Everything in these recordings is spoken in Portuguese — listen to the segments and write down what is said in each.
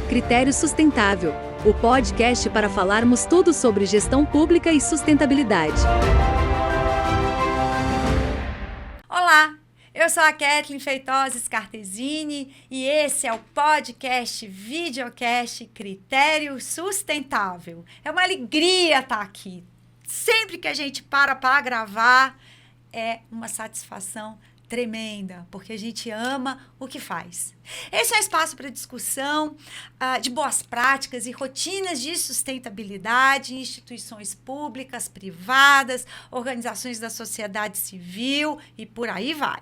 Critério Sustentável, o podcast para falarmos tudo sobre gestão pública e sustentabilidade. Olá, eu sou a Kathleen Feitosa Scartesini e esse é o podcast Videocast Critério Sustentável. É uma alegria estar aqui. Sempre que a gente para gravar, é uma satisfação tremenda, porque a gente ama o que faz. Esse é um espaço para discussão de boas práticas e rotinas de sustentabilidade em instituições públicas, privadas, organizações da sociedade civil e por aí vai.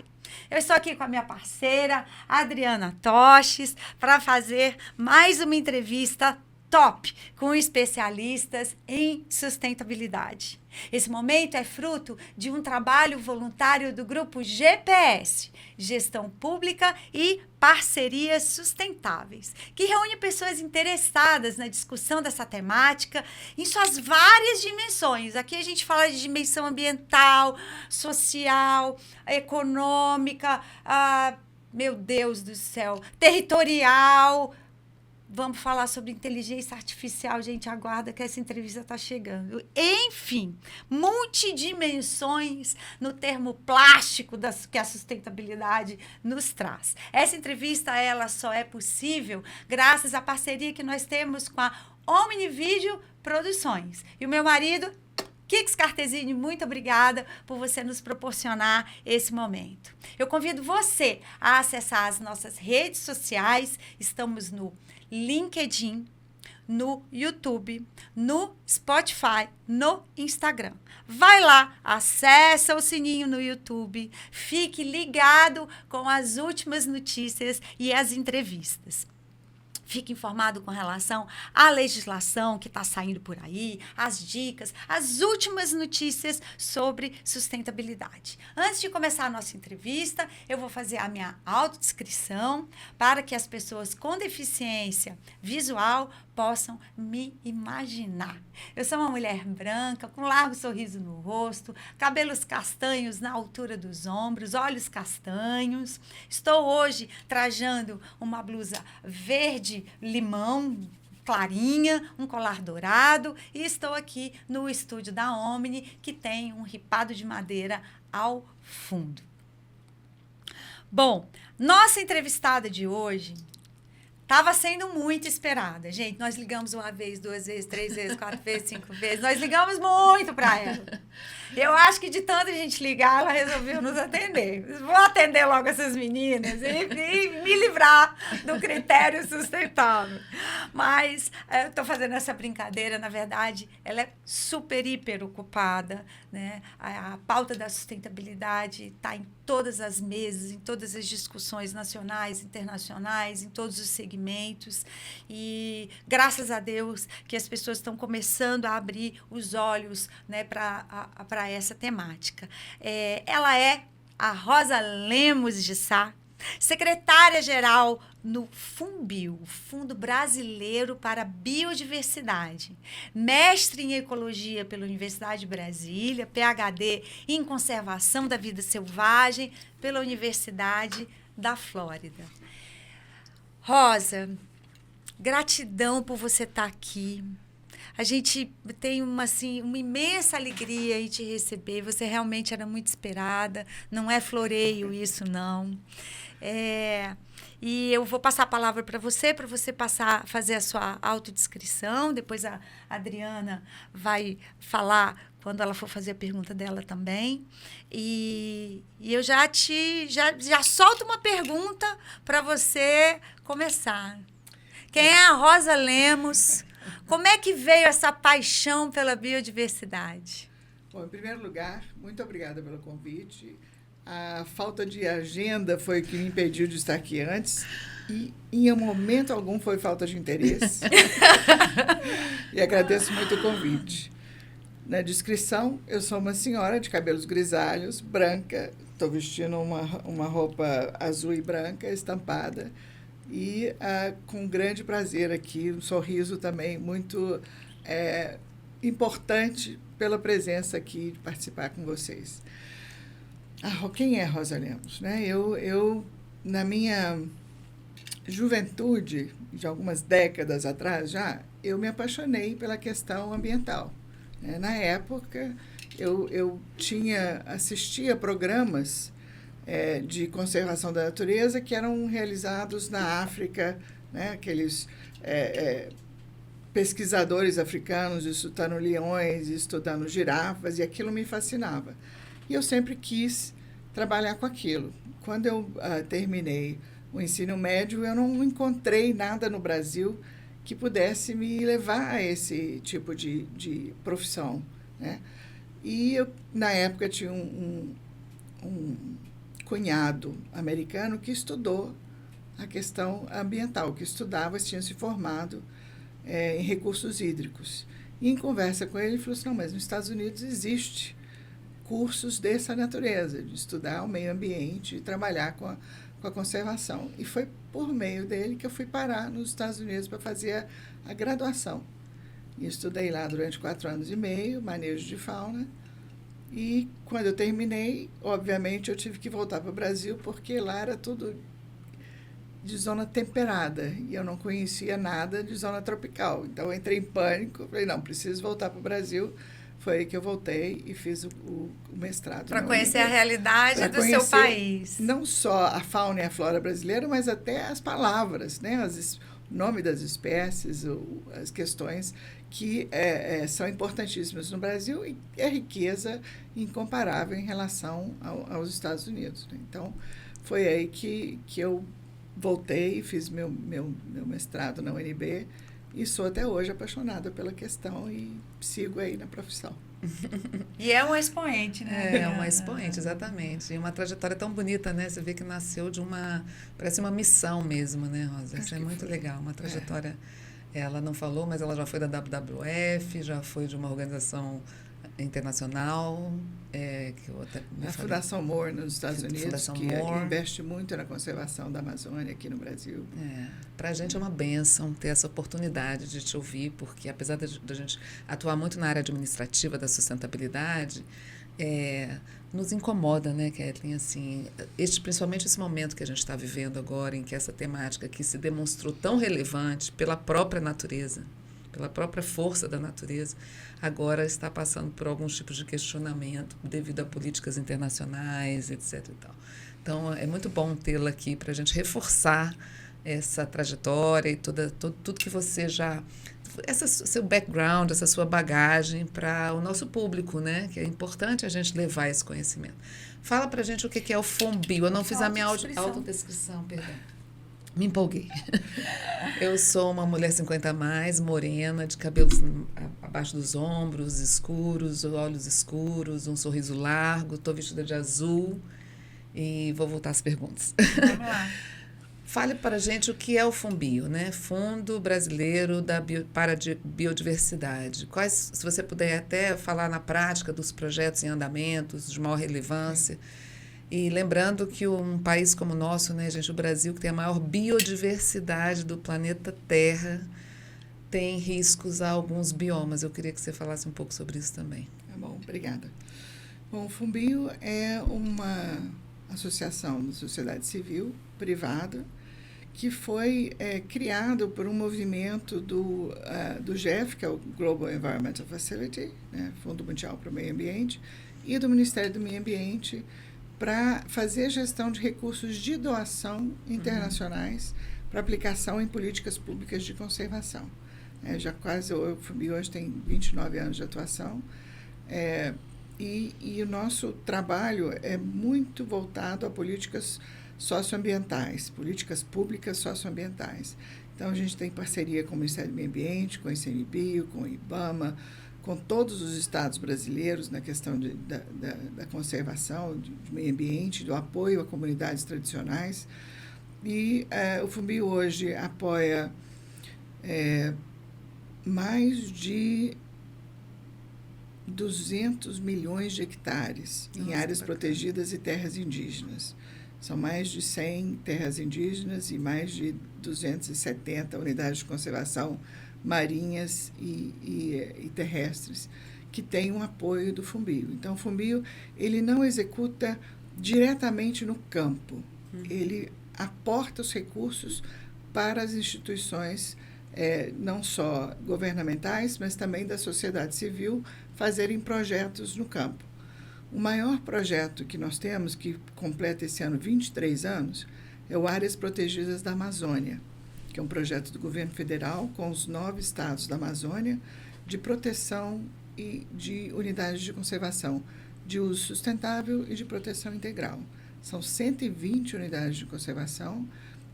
Eu estou aqui com a minha parceira, Adriana Toches, para fazer mais uma entrevista top com especialistas em sustentabilidade. Esse momento é fruto de um trabalho voluntário do grupo GPS, Gestão Pública e Parcerias Sustentáveis, que reúne pessoas interessadas na discussão dessa temática em suas várias dimensões. Aqui a gente fala de dimensão ambiental, social, econômica, meu Deus do céu, territorial. Vamos falar sobre inteligência artificial, gente, aguarda que essa entrevista está chegando. Enfim, multidimensões no termo plástico que a sustentabilidade nos traz. Essa entrevista, ela só é possível graças à parceria que nós temos com a Omnivideo Produções. E o meu marido, Kix Scartesini, muito obrigada por você nos proporcionar esse momento. Eu convido você a acessar as nossas redes sociais. Estamos no LinkedIn, no YouTube, no Spotify, no Instagram. Vai lá, acessa o sininho no YouTube, fique ligado com as últimas notícias e as entrevistas. Fique informado com relação à legislação que está saindo por aí, as dicas, as últimas notícias sobre sustentabilidade. Antes de começar a nossa entrevista, eu vou fazer a minha autodescrição para que as pessoas com deficiência visual possam me imaginar. Eu sou uma mulher branca, com largo sorriso no rosto, cabelos castanhos na altura dos ombros, olhos castanhos. Estou hoje trajando uma blusa verde-limão, clarinha, um colar dourado, e estou aqui no estúdio da Omni, que tem um ripado de madeira ao fundo. Bom, nossa entrevistada de hoje estava sendo muito esperada. Gente, nós ligamos uma vez, duas vezes, três vezes, quatro vezes, cinco vezes. Nós ligamos muito para ela. Eu acho que de tanta gente ligar, ela resolveu nos atender. Vou atender logo essas meninas e me livrar do critério sustentável. Mas eu estou fazendo essa brincadeira, na verdade, ela é super, hiper ocupada, né? A pauta da sustentabilidade está em todas as mesas, em todas as discussões nacionais, internacionais, em todos os segmentos. E graças a Deus que as pessoas estão começando a abrir os olhos, né, para essa temática. Ela é a Rosa Lemos de Sá, secretária-geral no FUNBio, Fundo Brasileiro para a Biodiversidade, mestre em Ecologia pela Universidade de Brasília, PhD em Conservação da Vida Selvagem pela Universidade da Flórida. Rosa, gratidão por você estar aqui. A gente tem uma imensa alegria em te receber. Você realmente era muito esperada. Não é floreio isso, não. E eu vou passar a palavra para você fazer a sua autodescrição. Depois a Adriana vai falar quando ela for fazer a pergunta dela também. E eu já solto uma pergunta para você começar. Quem é a Rosa Lemos? Como é que veio essa paixão pela biodiversidade? Bom, em primeiro lugar, muito obrigada pelo convite. A falta de agenda foi o que me impediu de estar aqui antes e, em momento algum, foi falta de interesse. E agradeço muito o convite. Na descrição, eu sou uma senhora de cabelos grisalhos, branca, estou vestindo uma roupa azul e branca, estampada, e com grande prazer aqui, um sorriso também muito importante pela presença aqui, de participar com vocês. Quem é Rosa Lemos? Né? Eu, na minha juventude, de algumas décadas atrás já, eu me apaixonei pela questão ambiental. Na época, eu assistia programas de conservação da natureza que eram realizados na África, né? Aqueles pesquisadores africanos estudando leões, estudando girafas, e aquilo me fascinava. E eu sempre quis trabalhar com aquilo. Quando eu terminei o ensino médio, eu não encontrei nada no Brasil que pudesse me levar a esse tipo de profissão, né? E eu, na época, tinha um cunhado americano que estudou a questão ambiental, que tinha se formado em recursos hídricos. E, em conversa com ele falou assim, não, mas nos Estados Unidos existe cursos dessa natureza, de estudar o meio ambiente e trabalhar com a conservação. E foi por meio dele que eu fui parar nos Estados Unidos para fazer a graduação. E estudei lá durante 4 anos e meio, manejo de fauna. E quando eu terminei, obviamente, eu tive que voltar para o Brasil, porque lá era tudo de zona temperada, e eu não conhecia nada de zona tropical. Então, eu entrei em pânico, falei, não, preciso voltar para o Brasil. Foi aí que eu voltei e fiz o mestrado. Para conhecer a realidade do seu país. Não só a fauna e a flora brasileira, mas até as palavras, né? O nome das espécies, as questões que são importantíssimas no Brasil e é riqueza incomparável em relação aos Estados Unidos, né? Então, foi aí que eu voltei e fiz meu mestrado na UNB e sou até hoje apaixonada pela questão e sigo aí na profissão. E é uma expoente, né? É uma expoente, exatamente. E uma trajetória tão bonita, né? Você vê que nasceu parece uma missão mesmo, né, Rosa? Isso é muito legal, uma trajetória. Ela não falou, mas ela já foi da WWF, já foi de uma organização internacional, que eu até a Fundação Moore nos Estados Unidos, que investe muito na conservação da Amazônia aqui no Brasil. Para a gente é uma bênção ter essa oportunidade de te ouvir, porque apesar da gente atuar muito na área administrativa da sustentabilidade, nos incomoda, né, Kathleen, assim, principalmente esse momento que a gente está vivendo agora, em que essa temática que se demonstrou tão relevante pela própria natureza, pela própria força da natureza, agora está passando por alguns tipos de questionamento devido a políticas internacionais, etc. E tal. Então, é muito bom tê-la aqui para a gente reforçar essa trajetória e tudo que você seu background, essa sua bagagem para o nosso público, né? Que é importante a gente levar esse conhecimento. Fala para a gente o que é o FONBio. Eu não fiz a minha autodescrição, perdão. Me empolguei. Eu sou uma mulher 50 a mais, morena, de cabelos abaixo dos ombros, escuros, olhos escuros, um sorriso largo, estou vestida de azul e vou voltar às perguntas. Vamos lá. Fale para a gente o que é o FONBio, né? Fundo Brasileiro para a Biodiversidade. Se você puder até falar na prática dos projetos em andamentos, de maior relevância. E lembrando que um país como o nosso, né, gente, o Brasil, que tem a maior biodiversidade do planeta Terra, tem riscos a alguns biomas. Eu queria que você falasse um pouco sobre isso também. Tá bom, obrigada. Bom, o FONBio é uma associação da sociedade civil privada que foi criado por um movimento do GEF, que é o Global Environmental Facility, né, Fundo Mundial para o Meio Ambiente, e do Ministério do Meio Ambiente, para fazer gestão de recursos de doação internacionais para aplicação em políticas públicas de conservação. O FONBio hoje tem 29 anos de atuação, e o nosso trabalho é muito voltado a políticas socioambientais, políticas públicas socioambientais. Então, a gente tem parceria com o Ministério do Meio Ambiente, com o ICMBio, com o IBAMA, com todos os estados brasileiros na questão da conservação de meio ambiente, do apoio a comunidades tradicionais. E o FONBio hoje apoia mais de 200 milhões de hectares em áreas protegidas e terras indígenas. São mais de 100 terras indígenas e mais de 270 unidades de conservação marinhas e terrestres, que têm um apoio do FONBio. Então, o FONBio ele não executa diretamente no campo. Ele aporta os recursos para as instituições, não só governamentais, mas também da sociedade civil, fazerem projetos no campo. O maior projeto que nós temos, que completa esse ano 23 anos, é o Áreas Protegidas da Amazônia, que é um projeto do governo federal com os 9 estados da Amazônia de proteção e de unidades de conservação, de uso sustentável e de proteção integral. São 120 unidades de conservação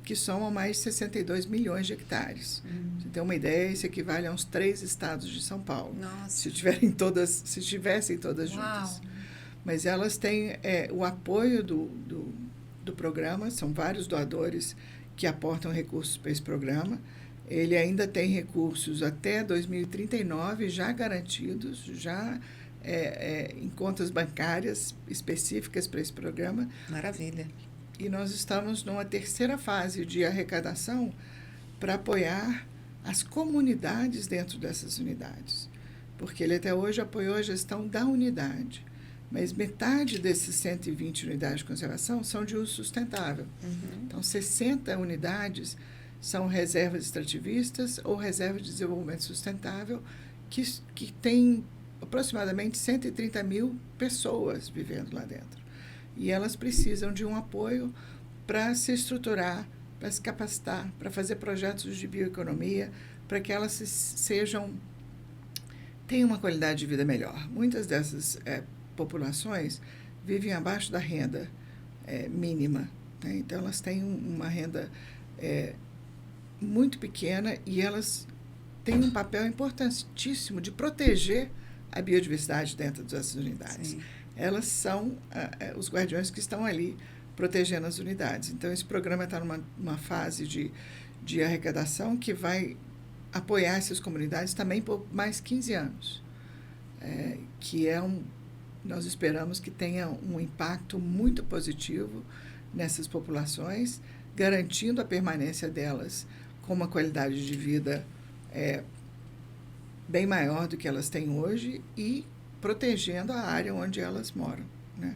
que somam mais de 62 milhões de hectares. Você tem uma ideia, isso equivale a uns 3 estados de São Paulo. Nossa. Se estivessem todas juntas. Uau. Mas elas têm o apoio do programa, são vários doadores que aportam recursos para esse programa. Ele ainda tem recursos até 2039 já garantidos, já em contas bancárias específicas para esse programa. Maravilha. E nós estamos numa terceira fase de arrecadação para apoiar as comunidades dentro dessas unidades. Porque ele até hoje apoiou a gestão da unidade. Mas metade desses 120 unidades de conservação são de uso sustentável. Então, 60 unidades são reservas extrativistas ou reservas de desenvolvimento sustentável que têm aproximadamente 130 mil pessoas vivendo lá dentro. E elas precisam de um apoio para se estruturar, para se capacitar, para fazer projetos de bioeconomia, para que elas tenham uma qualidade de vida melhor. Muitas dessas populações vivem abaixo da renda mínima, né? Então, elas têm uma renda muito pequena e elas têm um papel importantíssimo de proteger a biodiversidade dentro dessas unidades. Sim. Elas são os guardiões que estão ali protegendo as unidades. Então, esse programa está numa fase de arrecadação que vai apoiar essas comunidades também por mais 15 anos, nós esperamos que tenha um impacto muito positivo nessas populações, garantindo a permanência delas com uma qualidade de vida bem maior do que elas têm hoje e protegendo a área onde elas moram, né?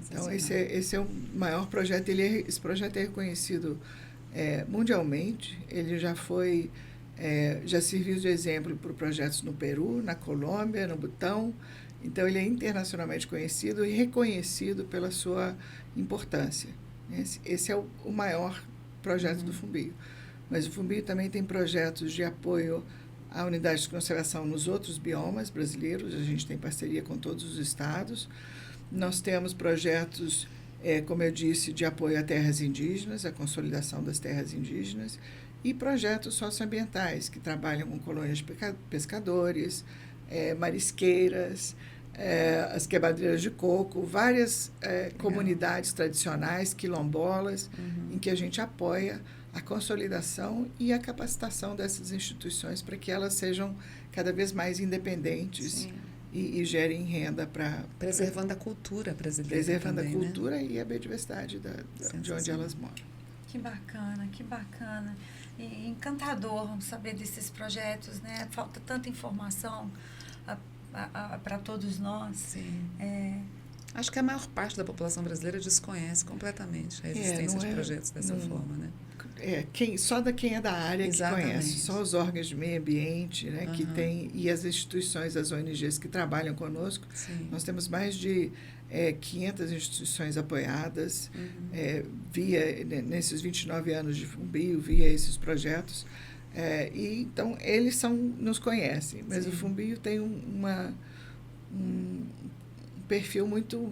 Então, esse é o maior projeto. Esse projeto é reconhecido mundialmente. Ele já serviu de exemplo para projetos no Peru, na Colômbia, no Butão. Então, ele é internacionalmente conhecido e reconhecido pela sua importância. Esse é o maior projeto do FUNBio. Mas o FUNBio também tem projetos de apoio à unidade de conservação nos outros biomas brasileiros. A gente tem parceria com todos os estados. Nós temos projetos, como eu disse, de apoio a terras indígenas, a consolidação das terras indígenas, e projetos socioambientais, que trabalham com colônias de pescadores, marisqueiras, as quebradeiras de coco, várias comunidades tradicionais, quilombolas, em que a gente apoia a consolidação e a capacitação dessas instituições para que elas sejam cada vez mais independentes e gerem renda para... Preservando a cultura brasileira. Preservando também, a cultura, né? E a biodiversidade de onde elas moram. Que bacana, que bacana. E encantador saber desses projetos, né? Falta tanta informação para todos nós. Sim. Acho que a maior parte da população brasileira desconhece completamente a existência de projetos dessa forma, né? Só quem é da área Exatamente. Que conhece, só os órgãos de meio ambiente, né, que tem, e as instituições, as ONGs que trabalham conosco. Sim. Nós temos mais de 500 instituições apoiadas nesses 29 anos de FUNBio, via esses projetos. E então, eles nos conhecem, mas o FUNBio tem um perfil muito...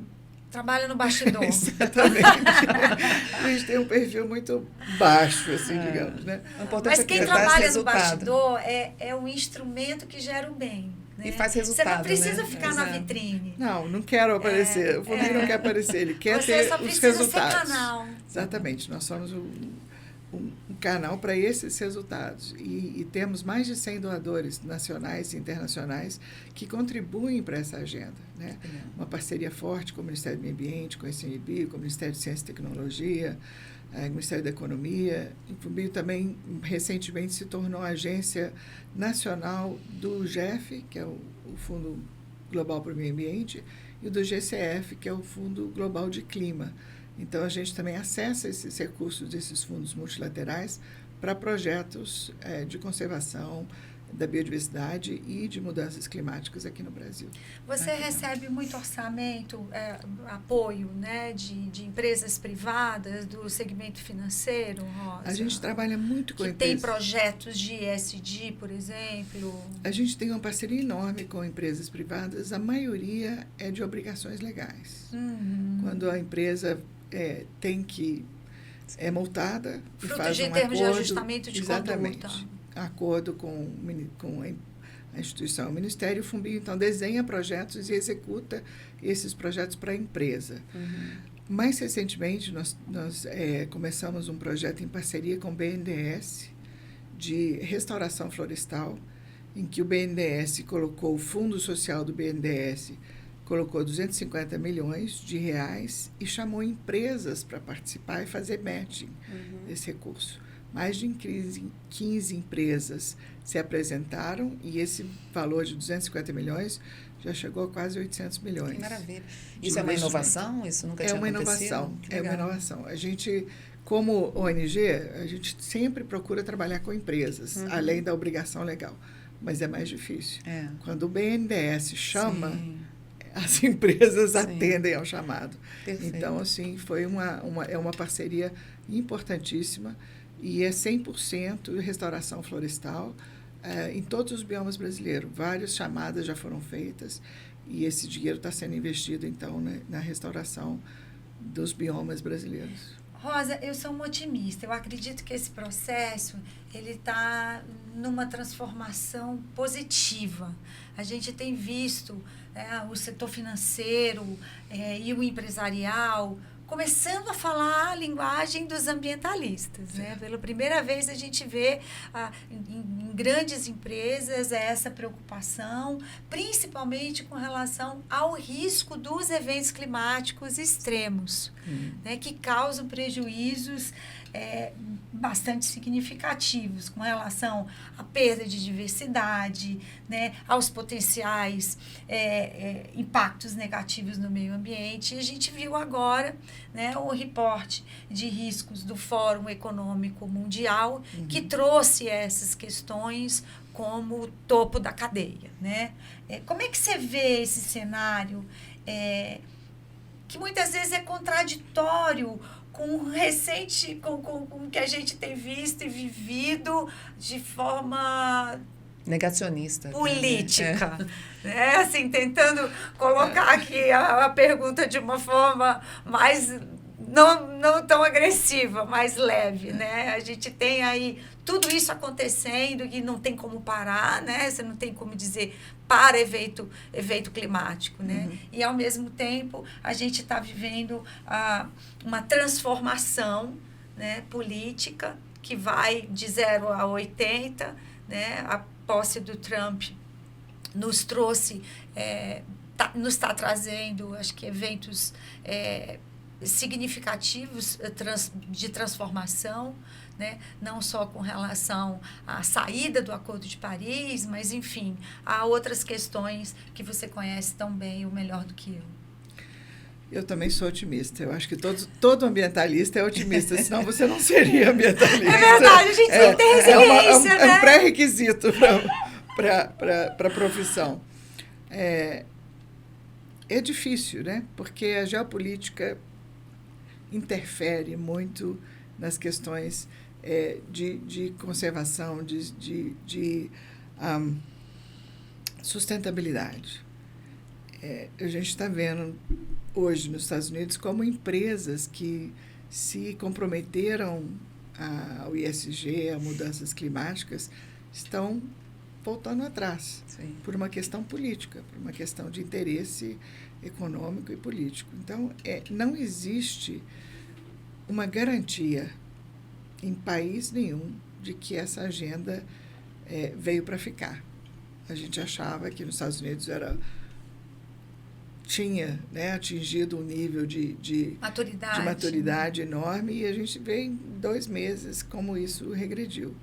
Trabalha no bastidor. Exatamente. A gente tem um perfil muito baixo, assim, digamos, né? Mas quem trabalha no bastidor é um instrumento que gera o bem. Né? E faz resultado, você não precisa né? ficar na vitrine. Não quero aparecer. O FUNBio não quer aparecer, ele quer ter os resultados. Ser canal. Exatamente, nós somos um canal para esses resultados. E temos mais de 100 doadores nacionais e internacionais que contribuem para essa agenda, né? Uma parceria forte com o Ministério do Meio Ambiente, com a SNB, com o Ministério de Ciência e Tecnologia, o Ministério da Economia. O FUNBio também, recentemente, se tornou agência nacional do GEF, que é o Fundo Global para o Meio Ambiente, e do GCF, que é o Fundo Global de Clima. Então, a gente também acessa esses recursos desses fundos multilaterais para projetos de conservação da biodiversidade e de mudanças climáticas aqui no Brasil. Você recebe muito orçamento, apoio, né, de empresas privadas, do segmento financeiro, Rosa? A gente trabalha muito com que empresas. tem projetos de ESG, por exemplo? A gente tem uma parceria enorme com empresas privadas, a maioria é de obrigações legais. Quando a empresa tem que é multada e Fruto faz de um termos acordo, de ajustamento de exatamente, conduta. Acordo com a instituição, o Ministério, o Fumbio, então, desenha projetos e executa esses projetos para a empresa. Mais recentemente, nós começamos um projeto em parceria com o BNDES de restauração florestal, em que o BNDES colocou, o Fundo Social do BNDES colocou 250 milhões de reais e chamou empresas para participar e fazer matching desse recurso. Mais de 15 empresas se apresentaram e esse valor de 250 milhões já chegou a quase 800 milhões. Que maravilha. Isso é uma inovação? Isso nunca tinha acontecido? É uma inovação. A gente, como ONG, a gente sempre procura trabalhar com empresas, além da obrigação legal. Mas é mais difícil. Quando o BNDES chama, as empresas atendem ao chamado. Perfeito. Então, assim, foi uma parceria importantíssima. E é 100% restauração florestal em todos os biomas brasileiros. Várias chamadas já foram feitas e esse dinheiro está sendo investido, então, na restauração dos biomas brasileiros. Rosa, eu sou uma otimista. Eu acredito que esse processo ele está numa transformação positiva. A gente tem visto o setor financeiro e o empresarial começando a falar a linguagem dos ambientalistas, né? Pela primeira vez a gente vê em grandes empresas essa preocupação, principalmente com relação ao risco dos eventos climáticos extremos, né? Que causam prejuízos bastante significativos com relação à perda de diversidade, né, aos potenciais impactos negativos no meio ambiente. E a gente viu agora, né, o reporte de riscos do Fórum Econômico Mundial, que trouxe essas questões como topo da cadeia, né? Como é que você vê esse cenário que muitas vezes é contraditório com o que a gente tem visto e vivido de forma negacionista. Política. Né? Assim, tentando colocar aqui a pergunta de uma forma mais não tão agressiva, mais leve, né? A gente tem aí tudo isso acontecendo e não tem como parar, né? Você não tem como dizer para evento climático, né? E, ao mesmo tempo, a gente está vivendo uma transformação, né, política que vai de 0 a 80, né? A posse do Trump nos trouxe, nos está trazendo, acho que, eventos significativos de transformação, né? Não só com relação à saída do Acordo de Paris, mas, enfim, há outras questões que você conhece tão bem ou melhor do que eu. Eu também sou otimista. Eu acho que todo ambientalista é otimista, senão você não seria ambientalista. É verdade, a gente tem que ter resiliência, né? É um pré-requisito para a profissão. É difícil, né? Porque a geopolítica interfere muito nas questões de conservação, de sustentabilidade. A gente está vendo hoje nos Estados Unidos como empresas que se comprometeram ao ESG, a mudanças climáticas, estão voltando atrás. Sim. Por uma questão política, por uma questão de interesse econômico e político. Então, não existe uma garantia em país nenhum de que essa agenda veio para ficar. A gente achava que nos Estados Unidos tinha, né, atingido um nível de maturidade enorme e a gente vê em 2 meses como isso regrediu.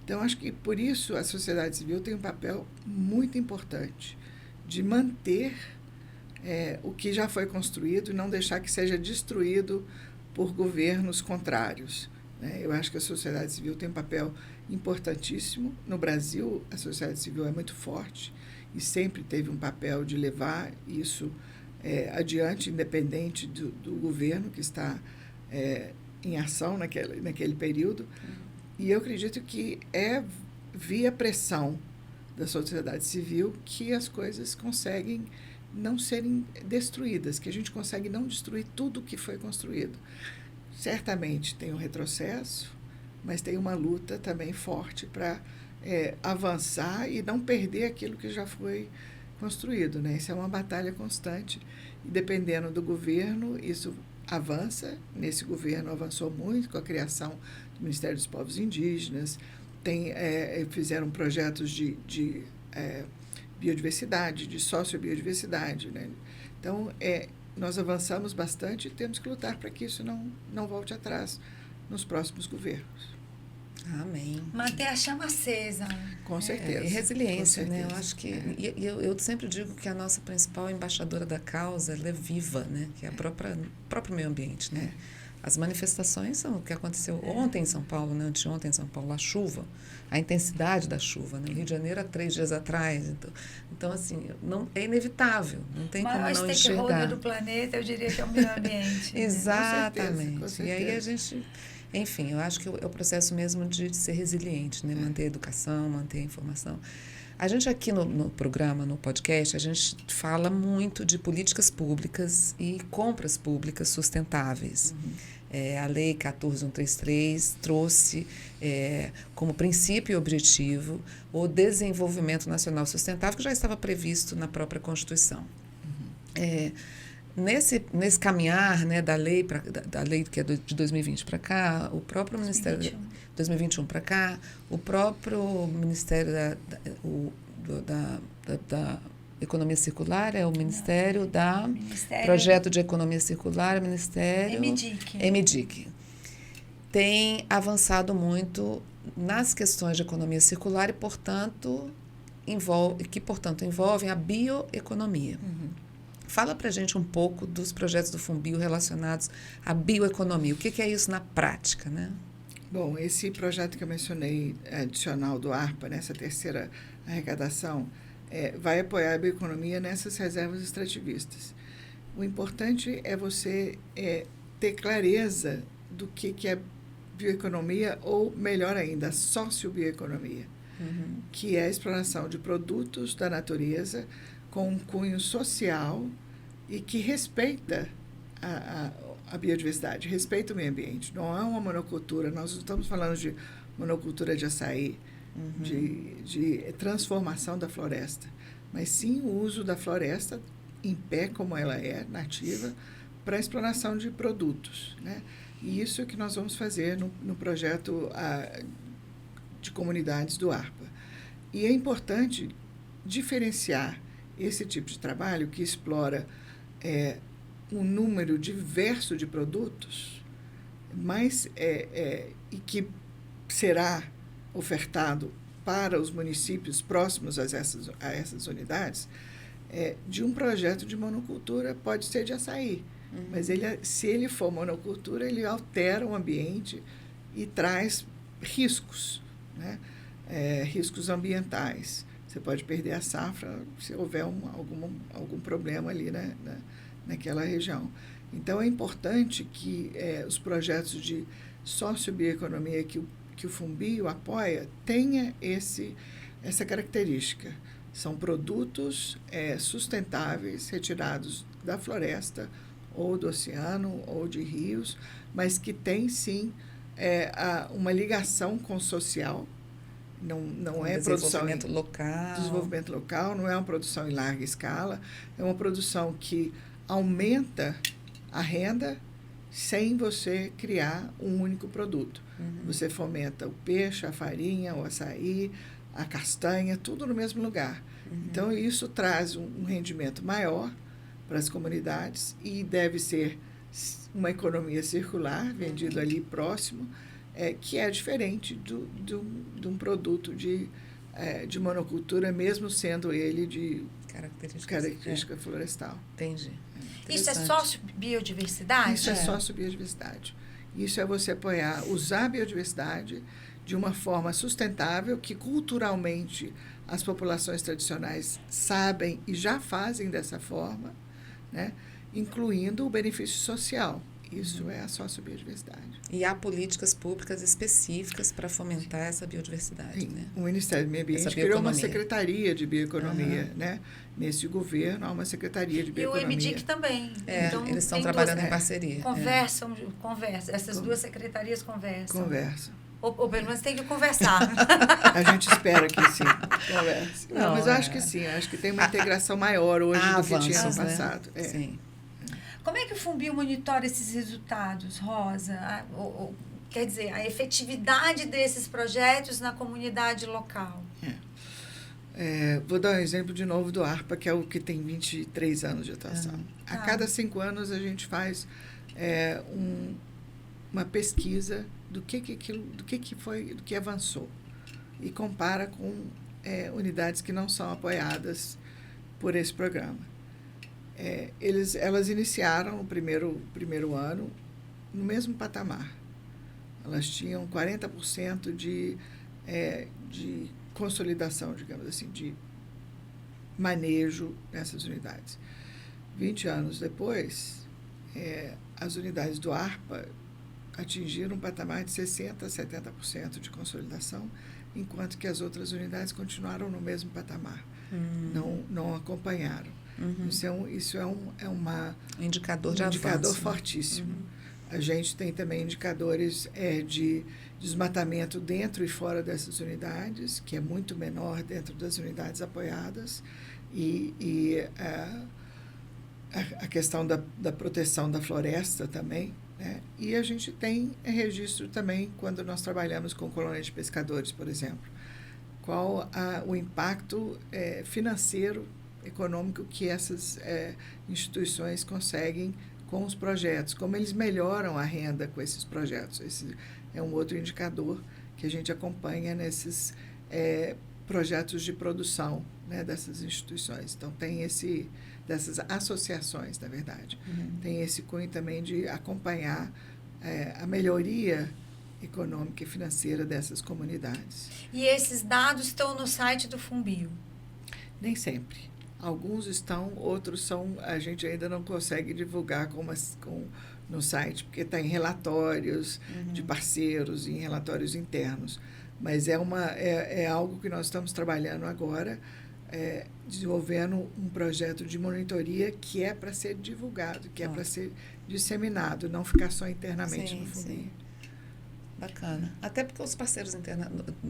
Então, acho que por isso a sociedade civil tem um papel muito importante de manter o que já foi construído e não deixar que seja destruído por governos contrários. né? Eu acho que a sociedade civil tem um papel importantíssimo. No Brasil, a sociedade civil é muito forte e sempre teve um papel de levar isso adiante, independente do governo que está em ação naquele período. E eu acredito que é via pressão da sociedade civil que as coisas conseguem não serem destruídas, que a gente consegue não destruir tudo que foi construído. Certamente tem um retrocesso, mas tem uma luta também forte para avançar e não perder aquilo que já foi construído, né? Isso é uma batalha constante e, dependendo do governo, isso avança. Nesse governo avançou muito com a criação do Ministério dos Povos Indígenas, fizeram projetos de biodiversidade, de sociobiodiversidade, né? Então, nós avançamos bastante e temos que lutar para que isso não volte atrás nos próximos governos. Amém. Manter a chama acesa. Com certeza. E resiliência, com certeza. né? Eu acho que... Eu sempre digo que a nossa principal embaixadora da causa, ela é viva, né? Que é o próprio meio ambiente, né? As manifestações são o que aconteceu ontem em São Paulo, né? Anteontem em São Paulo, a chuva, a intensidade da chuva, né? No Rio de Janeiro, há 3 dias atrás. Então assim, é inevitável, não tem como não enxergar. O maior stakeholder do planeta, eu diria que é o meio ambiente. Exatamente. Com certeza. E aí a gente... Enfim, eu acho que é o processo mesmo de ser resiliente, né? Manter a educação, manter a informação. A gente aqui no programa, no podcast, a gente fala muito de políticas públicas e compras públicas sustentáveis. A Lei 14.133 trouxe como princípio e objetivo o desenvolvimento nacional sustentável, que já estava previsto na própria Constituição. Nesse caminhar, né, da lei que é de 2020 para cá, o próprio Ministério... 2021 para cá, o próprio Ministério da Economia Circular é o Ministério Projeto de Economia Circular, o Ministério... EMIDIC. Tem avançado muito nas questões de economia circular e, portanto, envolvem a bioeconomia. Fala para a gente um pouco dos projetos do FUNBio relacionados à bioeconomia. O que é isso na prática, né? Bom, esse projeto que eu mencionei, adicional do ARPA, nessa terceira arrecadação, vai apoiar a bioeconomia nessas reservas extrativistas. O importante é você ter clareza do que é bioeconomia, ou, melhor ainda, a sociobioeconomia, que é a exploração de produtos da natureza com um cunho social e que respeita a biodiversidade, respeita o meio ambiente. Não é uma monocultura, nós não estamos falando de monocultura de açaí, de transformação da floresta, mas sim o uso da floresta em pé, como ela é, nativa, para a exploração de produtos, né? E isso é o que nós vamos fazer no projeto de comunidades do ARPA. E é importante diferenciar esse tipo de trabalho que explora um número diverso de produtos, mas e que será ofertado para os municípios próximos a essas unidades, de um projeto de monocultura, pode ser de açaí, mas se ele for monocultura, ele altera o ambiente e traz riscos, né? Riscos ambientais. Você pode perder a safra se houver algum problema ali, né, naquela região. Então, é importante que os projetos de sociobioeconomia que o FUNBio apoia tenha essa característica. São produtos sustentáveis, retirados da floresta, ou do oceano, ou de rios, mas que têm, sim, uma ligação com o social. Não é produção desenvolvimento local, não é uma produção em larga escala, é uma produção que aumenta a renda sem você criar um único produto. Você fomenta o peixe, a farinha, o açaí, a castanha, tudo no mesmo lugar. Então, isso traz um rendimento maior para as comunidades e deve ser uma economia circular, vendido ali próximo, que é diferente de um produto de monocultura, mesmo sendo ele de característica florestal. Entendi. Isso é sociobiodiversidade? Isso é sociobiodiversidade. Isso é você apoiar, usar a biodiversidade de uma forma sustentável, que culturalmente as populações tradicionais sabem e já fazem dessa forma, né? Incluindo o benefício social. Isso é a sociobiodiversidade. E há políticas públicas específicas para fomentar essa biodiversidade, Sim. né? O Ministério do Meio Ambiente criou uma secretaria de bioeconomia, né? Nesse governo há uma secretaria de bioeconomia. E o MDIC também. Então, eles estão trabalhando em parceria. Conversam. Essas duas secretarias conversam. Conversam. Ou pelo menos tem que conversar. A gente espera que sim, converse. Não, mas eu acho que sim, acho que tem uma integração maior hoje do que tinha no passado. Né? Sim. Como é que o Funbil monitora esses resultados, Rosa? Quer dizer, a efetividade desses projetos na comunidade local? Vou dar um exemplo de novo do ARPA, que é o que tem 23 anos de atuação. A cada 5 anos a gente faz uma pesquisa do que avançou e compara com unidades que não são apoiadas por esse programa. Elas iniciaram o primeiro ano no mesmo patamar. Elas tinham 40% de consolidação, digamos assim, de manejo nessas unidades. 20 anos depois, as unidades do ARPA atingiram um patamar de 60% a 70% de consolidação, enquanto que as outras unidades continuaram no mesmo patamar, não acompanharam. Isso é um indicador de indicador avanço, fortíssimo. A gente tem também indicadores de desmatamento dentro e fora dessas unidades, que é muito menor dentro das unidades apoiadas, e a questão da proteção da floresta também, né? E a gente tem registro também quando nós trabalhamos com colônias de pescadores, por exemplo. Qual o impacto financeiro, econômico que essas instituições conseguem com os projetos, como eles melhoram a renda com esses projetos. Esse é um outro indicador que a gente acompanha nesses projetos de produção, né, dessas instituições. Então, tem dessas associações, na verdade. Tem esse cunho também de acompanhar a melhoria econômica e financeira dessas comunidades. E esses dados estão no site do Funbil? Nem sempre. Alguns estão, outros a gente ainda não consegue divulgar no site, porque está em relatórios de parceiros e em relatórios internos. Mas é algo que nós estamos trabalhando agora, desenvolvendo um projeto de monitoria que é para ser divulgado, que é para ser disseminado, não ficar só internamente no Funbil. Bacana. Até porque os parceiros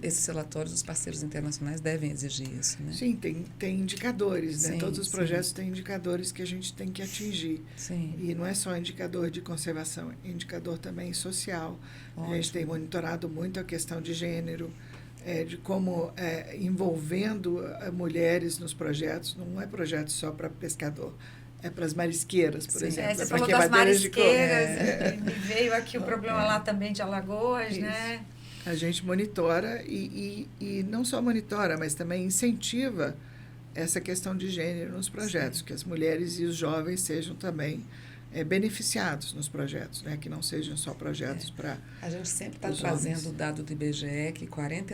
esses relatórios, os parceiros internacionais devem exigir isso, né? Sim, tem indicadores, né? Todos os projetos têm indicadores que a gente tem que atingir. Sim. E não é só indicador de conservação, é indicador também social. Ótimo. A gente tem monitorado muito a questão de gênero, de como envolvendo mulheres nos projetos. Não é projeto só para pescador. É para as marisqueiras, por exemplo. Você falou das marisqueiras, me veio aqui o problema lá também de Alagoas, isso, né? A gente monitora e não só monitora, mas também incentiva essa questão de gênero nos projetos, que as mulheres e os jovens sejam também beneficiados nos projetos, né? Que não sejam só projetos para a gente sempre está trazendo o dado do IBGE,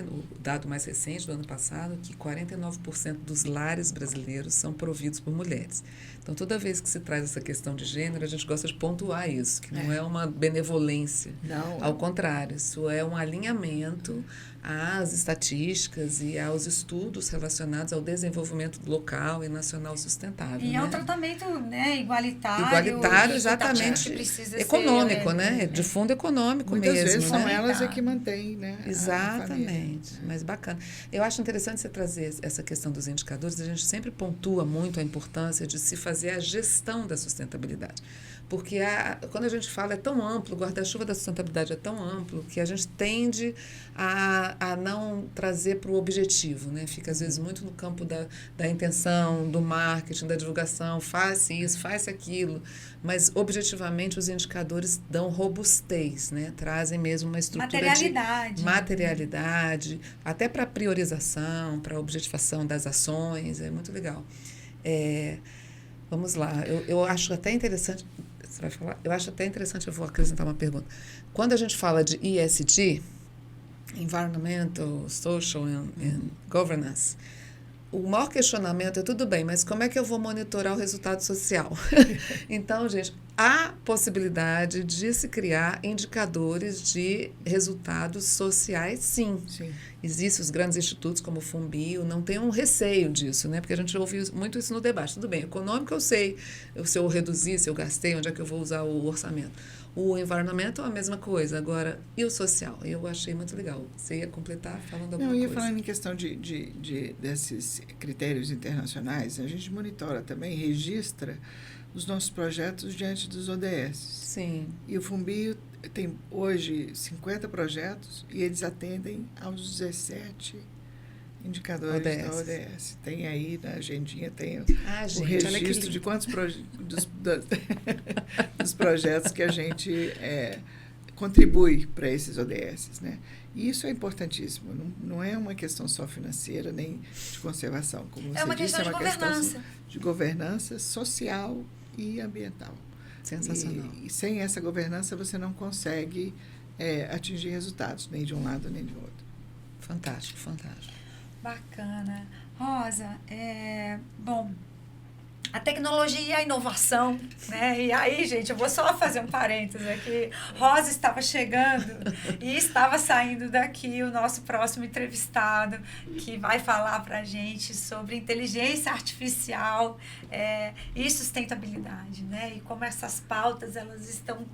o dado mais recente do ano passado, que 49% dos lares brasileiros são providos por mulheres. Então, toda vez que se traz essa questão de gênero, a gente gosta de pontuar isso, que não é uma benevolência. Não. Ao contrário, isso é um alinhamento às estatísticas e aos estudos relacionados ao desenvolvimento local e nacional sustentável. E ao tratamento, né, igualitário. Igualitário, exatamente. Econômico, né? De fundo econômico muitas mesmo. Muitas vezes são né? elas que mantêm, né? Exatamente. Mas bacana. Eu acho interessante você trazer essa questão dos indicadores. A gente sempre pontua muito a importância de se fazer a gestão da sustentabilidade. Porque quando a gente fala é tão amplo, o guarda-chuva da sustentabilidade é tão amplo que a gente tende a não trazer para o objetivo, né? Fica às vezes muito no campo da intenção, do marketing, da divulgação, faça isso, faça aquilo, mas objetivamente os indicadores dão robustez, né? Trazem mesmo uma estrutura de materialidade, até para priorização, para objetivação das ações, é muito legal. Vamos lá, eu acho até interessante. Você vai falar? Eu acho até interessante, eu vou acrescentar uma pergunta. Quando a gente fala de ESG, Environmental, Social and Governance, o maior questionamento é tudo bem, mas como é que eu vou monitorar o resultado social? Então, gente, há possibilidade de se criar indicadores de resultados sociais, sim. Sim. Existem os grandes institutos como o Fumbio, não tem um receio disso, né? Porque a gente ouve muito isso no debate. Tudo bem, econômico eu sei, se eu reduzir, se eu gastei, onde é que eu vou usar o orçamento. O environmental é a mesma coisa. Agora, e o social? Eu achei muito legal. Você ia completar falando alguma Não, eu ia coisa? falando em questão desses critérios internacionais, a gente monitora também, registra os nossos projetos diante dos ODS. Sim. E o Fumbio tem hoje 50 projetos e eles atendem aos 17 indicadores da ODS. Tem aí na agendinha, tem o registro de quantos dos projetos que a gente contribui para esses ODS, né? E isso é importantíssimo. Não é uma questão só financeira, nem de conservação. Como você uma disse, questão de governança. De governança social e ambiental. Sensacional. E sem essa governança você não consegue atingir resultados, nem de um lado nem de outro. Fantástico, fantástico. Bacana. Rosa, bom, a tecnologia e a inovação, né? E aí, gente, eu vou só fazer um parênteses aqui. Rosa estava chegando e estava saindo daqui o nosso próximo entrevistado, que vai falar para a gente sobre inteligência artificial e sustentabilidade, né? E como essas pautas, elas estão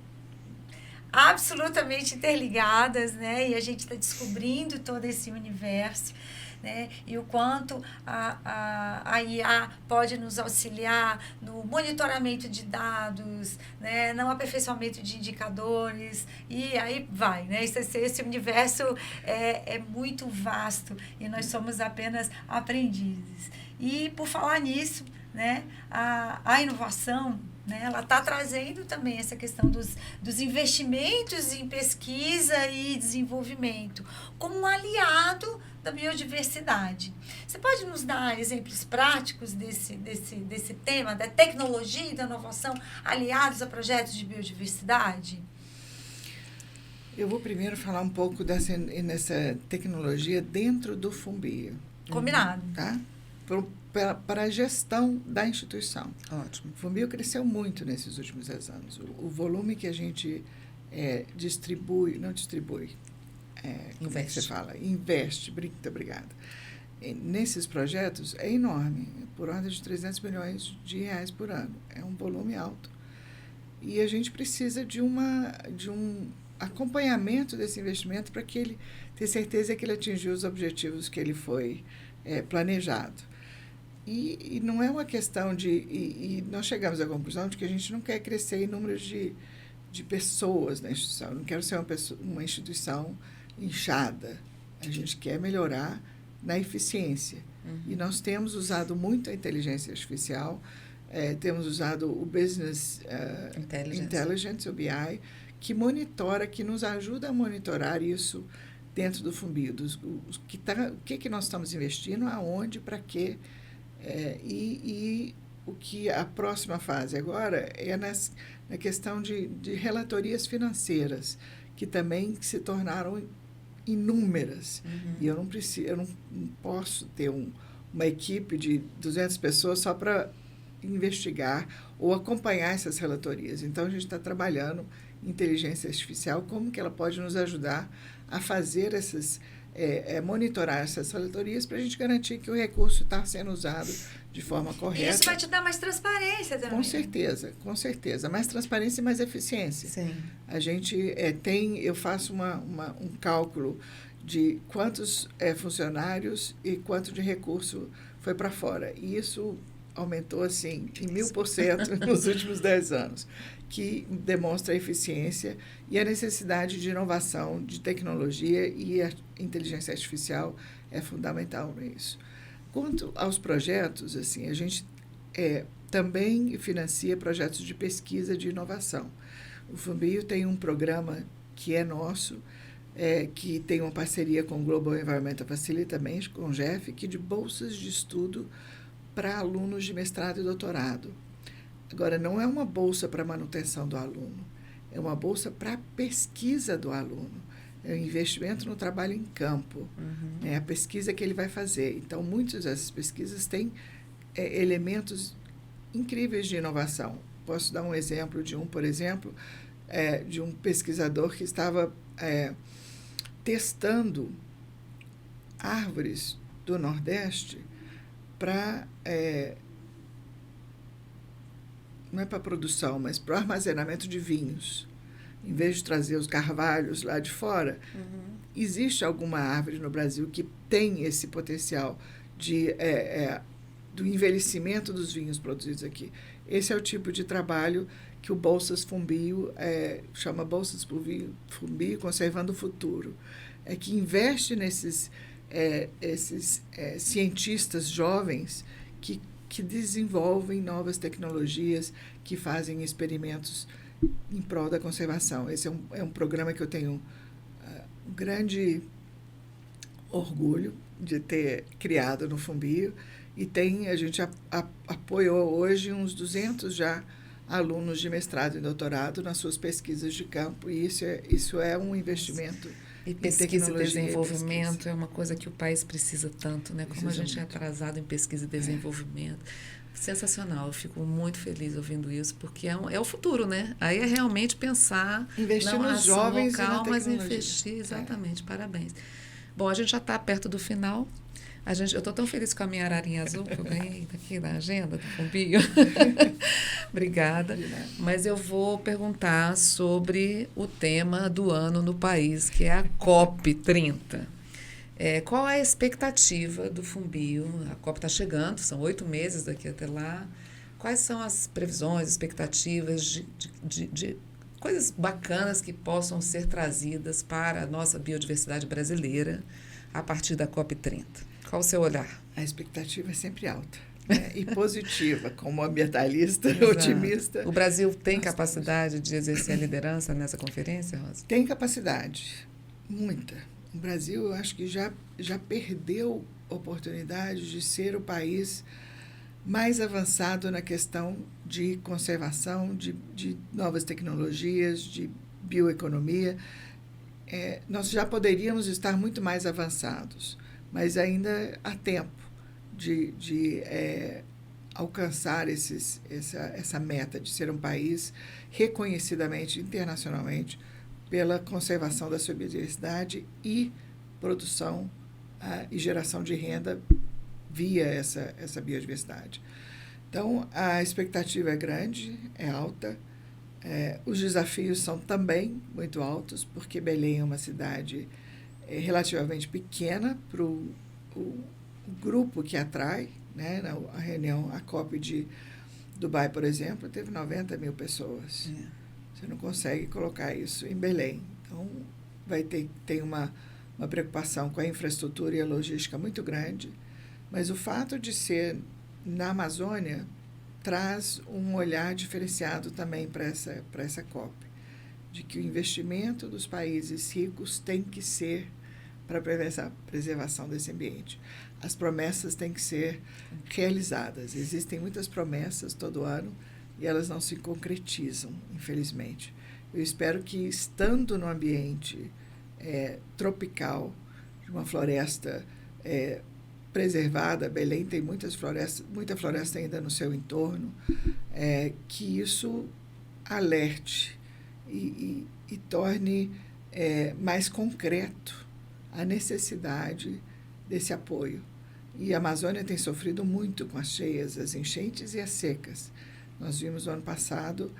absolutamente interligadas, né? E a gente está descobrindo todo esse universo. Né? E o quanto a IA pode nos auxiliar no monitoramento de dados, né? No aperfeiçoamento de indicadores, e aí vai. Né? Esse universo é muito vasto e nós somos apenas aprendizes. E, por falar nisso, né? A inovação, né? Ela está trazendo também essa questão dos investimentos em pesquisa e desenvolvimento como um aliado da biodiversidade. Você pode nos dar exemplos práticos desse tema, da tecnologia e da inovação aliados a projetos de biodiversidade? Eu vou primeiro falar um pouco nessa tecnologia dentro do Fumbio. Combinado. Tá? Para a gestão da instituição. Ótimo. O Fumbio cresceu muito nesses últimos 10 anos. O volume que a gente investe, muito obrigada, nesses projetos é enorme, por ordem de 300 milhões de reais por ano. É um volume alto. E a gente precisa de um acompanhamento desse investimento para que ele tenha certeza que ele atingiu os objetivos que ele foi planejado. E não é uma questão e nós chegamos à conclusão de que a gente não quer crescer em números de pessoas na instituição. Não quero ser uma instituição inchada. A gente quer melhorar na eficiência. Uhum. E nós temos usado muito a inteligência artificial, temos usado o Business Intelligence, o BI, que monitora, que nos ajuda a monitorar isso dentro do Fumbio. O que nós estamos investindo, aonde, para quê. E o que a próxima fase agora é na questão de relatorias financeiras, que também se tornaram inúmeras. Uhum. E eu não posso ter uma equipe de 200 pessoas só para investigar ou acompanhar essas relatorias. Então, a gente está trabalhando em inteligência artificial, como que ela pode nos ajudar a fazer monitorar essas relatorias para a gente garantir que o recurso está sendo usado de forma correta. Isso vai te dar mais transparência também. Com certeza. Mais transparência e mais eficiência. Sim. A gente eu faço um cálculo de quantos funcionários e quanto de recurso foi para fora. E isso aumentou, assim, em 1000% nos últimos 10 anos, que demonstra a eficiência e a necessidade de inovação, de tecnologia, e a inteligência artificial é fundamental nisso. Quanto aos projetos, assim, a gente também financia projetos de pesquisa de inovação. O Fumbio tem um programa que é nosso, que tem uma parceria com o Global Environmental Facility, também com o GEF, que de bolsas de estudo para alunos de mestrado e doutorado. Agora, não é uma bolsa para manutenção do aluno, é uma bolsa para pesquisa do aluno. É um investimento no trabalho em campo, né? A pesquisa que ele vai fazer. Então, muitas dessas pesquisas têm elementos incríveis de inovação. Posso dar um exemplo de por exemplo, de um pesquisador que estava testando árvores do Nordeste para... não é para produção, mas para o armazenamento de vinhos. Em vez de trazer os carvalhos lá de fora, existe alguma árvore no Brasil que tem esse potencial do envelhecimento dos vinhos produzidos aqui. Esse é o tipo de trabalho que o Bolsas Fumbio chama Bolsas Fumbio Conservando o Futuro. É que investe nesses esses cientistas jovens que desenvolvem novas tecnologias, que fazem experimentos em prol da conservação. Esse é um programa que eu tenho um grande orgulho de ter criado no Fumbio, e a gente apoiou hoje uns 200 já alunos de mestrado e doutorado nas suas pesquisas de campo, e isso é um investimento. E pesquisa e desenvolvimento é uma coisa que o país precisa tanto, né? Como a gente é atrasado em pesquisa e desenvolvimento. Sensacional, eu fico muito feliz ouvindo isso, porque é o futuro, né? Aí é realmente pensar, investir não nos jovens local, e na mas tecnologia. investir, exatamente, parabéns. Bom, a gente já está perto do final. Eu estou tão feliz com a minha ararinha azul que eu ganhei daqui da agenda do Fumbio. Obrigada. Mas eu vou perguntar sobre o tema do ano no país, que é a COP30. Qual é a expectativa do Fumbio? A COP está chegando, são 8 meses daqui até lá. Quais são as previsões, expectativas de coisas bacanas que possam ser trazidas para a nossa biodiversidade brasileira a partir da COP30? Qual o seu olhar? A expectativa é sempre alta, né? E positiva, como ambientalista, Exato. Otimista. O Brasil tem capacidade de exercer a liderança nessa conferência, Rosa? Tem capacidade, muita. O Brasil, eu acho que já perdeu oportunidade de ser o país mais avançado na questão de conservação, de novas tecnologias, de bioeconomia. Nós já poderíamos estar muito mais avançados, mas ainda há tempo de alcançar essa meta de ser um país reconhecidamente internacionalmente pela conservação da sua biodiversidade e produção e geração de renda via essa biodiversidade. Então, a expectativa é grande, é alta. Os desafios são também muito altos, porque Belém é uma cidade relativamente pequena para o grupo que atrai, né? A reunião, a COP de Dubai, por exemplo, teve 90 mil pessoas. Você não consegue colocar isso em Belém. Então, tem uma preocupação com a infraestrutura e a logística muito grande, mas o fato de ser na Amazônia traz um olhar diferenciado também para essa COP, de que o investimento dos países ricos tem que ser para a preservação desse ambiente. As promessas têm que ser realizadas. Existem muitas promessas todo ano e elas não se concretizam, infelizmente. Eu espero que, estando no ambiente tropical, de uma floresta preservada, Belém tem muita floresta ainda no seu entorno, que isso alerte e torne mais concreto a necessidade desse apoio. E a Amazônia tem sofrido muito com as cheias, as enchentes e as secas. Nós vimos no ano passado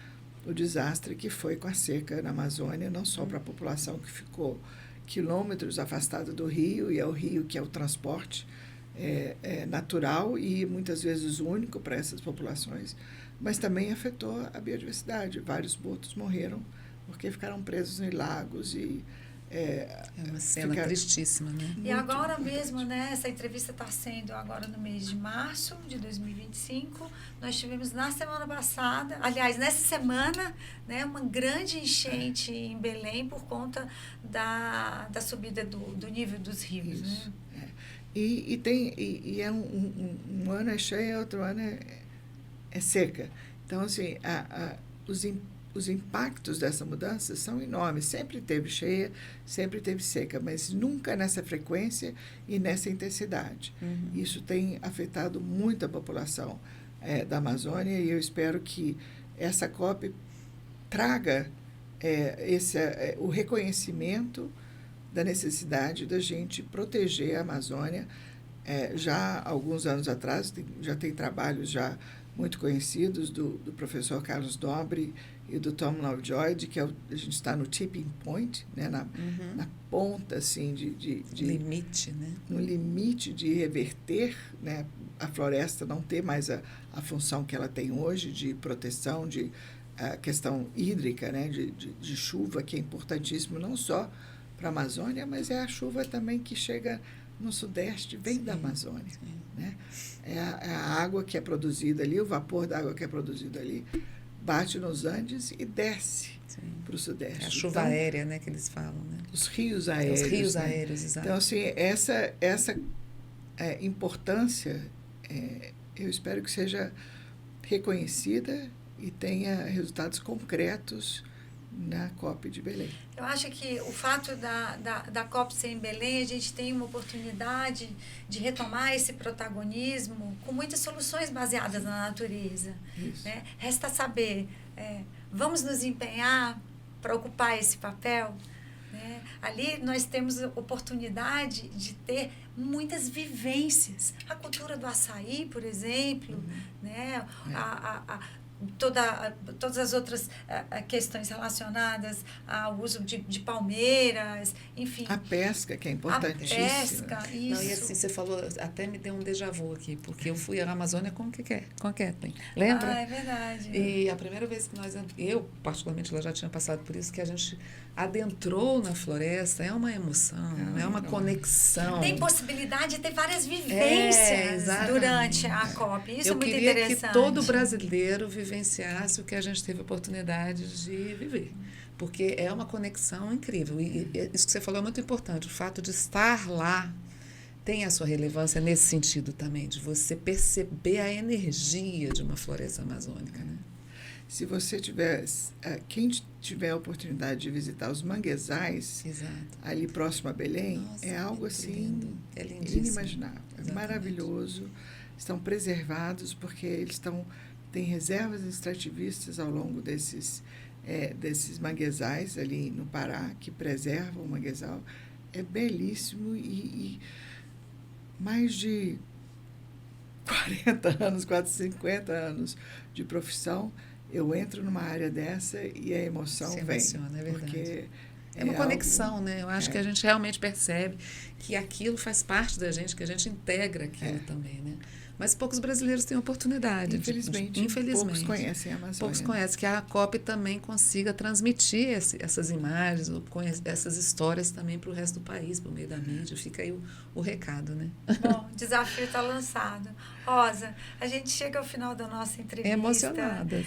o desastre que foi com a seca na Amazônia, não só para a população que ficou quilômetros afastada do rio, e é o rio que é o transporte natural e muitas vezes único para essas populações, mas também afetou a biodiversidade. Vários botos morreram porque ficaram presos em lagos e uma cena tristíssima, né? E agora mesmo, né, essa entrevista está sendo agora no mês de março de 2025. Nós tivemos na semana passada, aliás, nessa semana, né, uma grande enchente em Belém por conta da subida do nível dos rios. Isso, né? E é um ano é cheia, outro ano é seca. Então, assim, os impactos dessa mudança são enormes. Sempre teve cheia, sempre teve seca, mas nunca nessa frequência e nessa intensidade. Isso tem afetado muito a população da Amazônia, e eu espero que essa COP traga o reconhecimento da necessidade da gente proteger a Amazônia. Já há alguns anos atrás, já tem trabalhos já muito conhecidos do professor Carlos Nobre e do Tom Lovejoy, de que a gente está no tipping point, né, na ponta assim, de limite, né? No limite de reverter, né, a floresta não ter mais a função que ela tem hoje de proteção, de a questão hídrica, né, de chuva, que é importantíssimo não só para a Amazônia, mas é a chuva também que chega no Sudeste, vem da Amazônia. Né? É a água que é produzida ali, o vapor da água que é produzido ali, bate nos Andes e desce para o Sudeste. É a chuva aérea, né, que eles falam. Né? Os rios aéreos. Os rios aéreos, exato. Então, assim, essa importância, eu espero que seja reconhecida e tenha resultados concretos na COP de Belém. Eu acho que o fato da COP ser em Belém, a gente tem uma oportunidade de retomar esse protagonismo com muitas soluções baseadas na natureza. Né? Resta saber, vamos nos empenhar para ocupar esse papel? Né? Ali nós temos a oportunidade de ter muitas vivências. A cultura do açaí, por exemplo, né? Todas as outras questões relacionadas ao uso de palmeiras, enfim. A pesca, que é importantíssima. A pesca, isso. Não, e assim, você falou, até me deu um déjà vu aqui, porque eu fui à Amazônia com a Kathleen. Lembra? É verdade. E a primeira vez que eu particularmente, ela já tinha passado por isso, que a gente adentrou na floresta, é uma emoção, é uma conexão. Tem possibilidade de ter várias vivências durante a COP. Isso é muito interessante. Eu queria que todo brasileiro vivenciasse o que a gente teve a oportunidade de viver. Porque é uma conexão incrível. E isso que você falou é muito importante. O fato de estar lá tem a sua relevância nesse sentido também, de você perceber a energia de uma floresta amazônica, né? Se você quem tiver a oportunidade de visitar os manguezais, ali próximo a Belém, nossa, é algo assim inimaginável, é maravilhoso. Estão preservados porque eles têm reservas extrativistas ao longo desses manguezais ali no Pará, que preservam o manguezal. É belíssimo e mais de 40 anos, quase 50 anos de profissão, eu entro numa área dessa e a emoção vem. É verdade. Porque é uma conexão, né? Eu acho que a gente realmente percebe que aquilo faz parte da gente, que a gente integra aquilo também, né? Mas poucos brasileiros têm oportunidade. Infelizmente. Poucos conhecem a Amazônia. Poucos conhecem, que a COP também consiga transmitir essas imagens, essas histórias também para o resto do país, por meio da mídia. Fica aí o recado, né? Bom, o desafio está lançado. Rosa, a gente chega ao final da nossa entrevista. Emocionadas.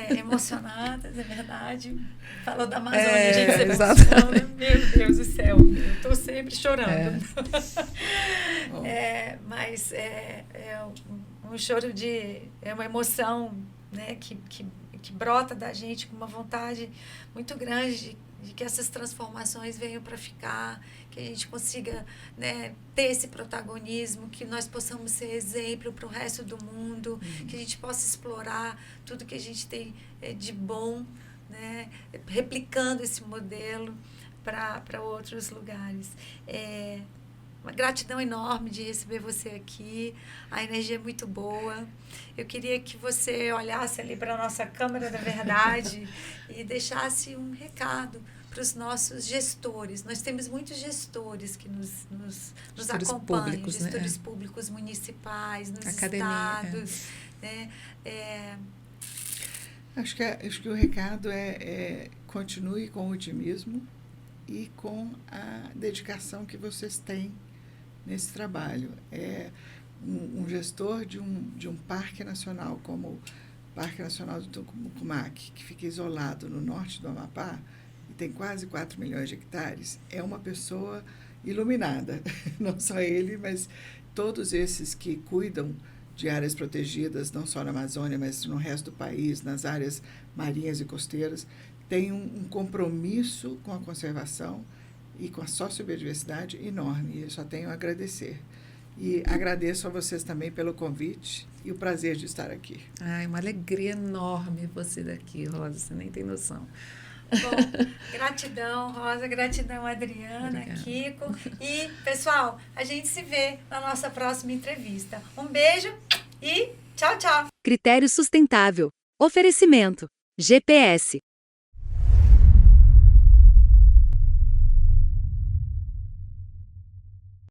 Emocionadas, é verdade. Falou da Amazônia, gente, você exatamente. Meu Deus do céu, eu estou sempre chorando. Mas um choro é uma emoção, né, que brota da gente com uma vontade muito grande de que essas transformações venham para ficar, que a gente consiga, né, ter esse protagonismo, que nós possamos ser exemplo para o resto do mundo, que a gente possa explorar tudo que a gente tem de bom, né, replicando esse modelo para outros lugares. Uma gratidão enorme de receber você aqui. A energia é muito boa. Eu queria que você olhasse ali para a nossa câmera da verdade e deixasse um recado para os nossos gestores. Nós temos muitos gestores que nos acompanham, públicos, gestores públicos municipais, nos estados. Né? Acho que o recado continue com o otimismo e com a dedicação que vocês têm nesse trabalho. Um gestor de um parque nacional, como o Parque Nacional do Tucumãque, que fica isolado no norte do Amapá, e tem quase 4 milhões de hectares, é uma pessoa iluminada. Não só ele, mas todos esses que cuidam de áreas protegidas, não só na Amazônia, mas no resto do país, nas áreas marinhas e costeiras, tem um compromisso com a conservação e com a sociobiodiversidade enorme. E eu só tenho a agradecer. E agradeço a vocês também pelo convite e o prazer de estar aqui. Ai, uma alegria enorme você daqui, Rosa, você nem tem noção. Bom, gratidão, Rosa, gratidão, Adriana, Obrigada. Kiko. E, pessoal, a gente se vê na nossa próxima entrevista. Um beijo e tchau, tchau. Critério sustentável. Oferecimento. GPS.